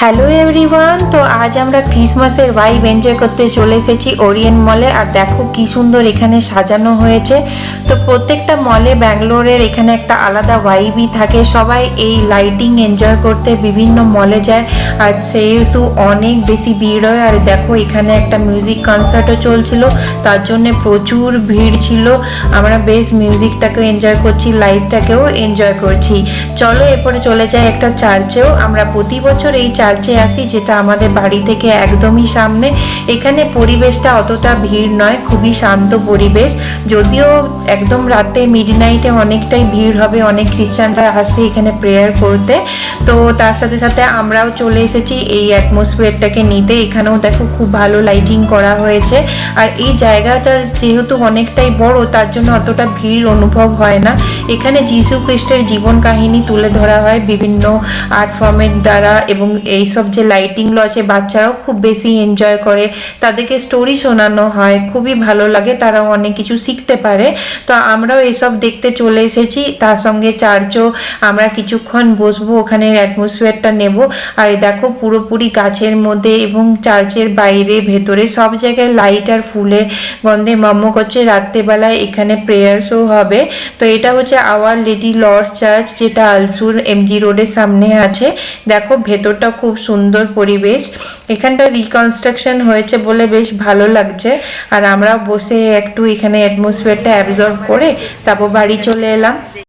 Hello everyone, তো আজ আমরা ক্রিসমাসের ভাইব এনজয় করতে চলে এসেছি ওরিয়েন্ট মলে। আর দেখো কি সুন্দর এখানে সাজানো হয়েছে। তো প্রত্যেকটা মলে ব্যাঙ্গালোরের এখানে একটা আলাদা ভাইবই থাকে। সবাই এই লাইটিং এনজয় করতে বিভিন্ন মলে যায়, আর সেহেতু অনেক বেশি ভিড় হয়। আর দেখো এখানে একটা মিউজিক কনসার্টও চলছিল, তার জন্য প্রচুর ভিড় ছিল। আমরা বেশ মিউজিকটাকেও এনজয় করছি, লাইটটাকেও এনজয় করছি। চলো এরপরে চলে যাই একটা চার্চেও। আমরা প্রতি বছর এই চার্চে আসি, যেটা আমাদের বাড়ি থেকে একদমই সামনে। এখানে পরিবেশটা অতটা ভিড় নয়, খুবই শান্ত পরিবেশ। যদিও একদম রাতে মিডনাইটে অনেকটাই ভিড় হবে, অনেক খ্রিস্টানরা আসে এখানে প্রেয়ার করতে। তো তার সাথে সাথে আমরাও চলে এসেছি এই অ্যাটমসফিয়ারটাকে নিতে। এখানেও দেখো খুব ভালো লাইটিং করা হয়েছে। আর এই জায়গাটা যেহেতু অনেকটাই বড়, তার জন্য অতটা ভিড় অনুভব হয় না। এখানে যীশু খ্রিস্টের জীবন কাহিনী তুলে ধরা হয় বিভিন্ন আর্ট ফর্মের দ্বারা, এবং এইসব যে লাইটিংগুলো আছে বাচ্চারাও খুব বেশি এনজয় করে। তাদেরকে স্টোরি শোনানো হয়, খুবই ভালো লাগে, তারাও অনেক কিছু শিখতে পারে। তো আমরাও এসব দেখতে চলে এসেছি। তার সঙ্গে চার্চও আমরা কিছুক্ষণ বসবো, ওখানে অ্যাটমসফিয়ারটা নেব। আর দেখো পুরোপুরি গাছের মধ্যে এবং চার্চের বাইরে ভেতরে সব জায়গায় লাইট আর ফুলে গন্ধে মম্ম করছে। রাত্রেবেলায় এখানে প্রেয়ারসও হবে। তো এটা হচ্ছে আওয়ার লেডি লর্ডস চার্চ, যেটা আলসুর এমজি রোডের সামনে আছে। দেখো ভেতরটা খুব সুন্দর পরিবেশ। এখানটা রিকনস্ট্রাকশন হয়েছে বলে বেশ ভালো লাগছে। আর আমরা বসে একটু এখানে অ্যাটমসফিয়ারটা অ্যাবজর্ব করে তারপর বাড়ি চলে এলাম।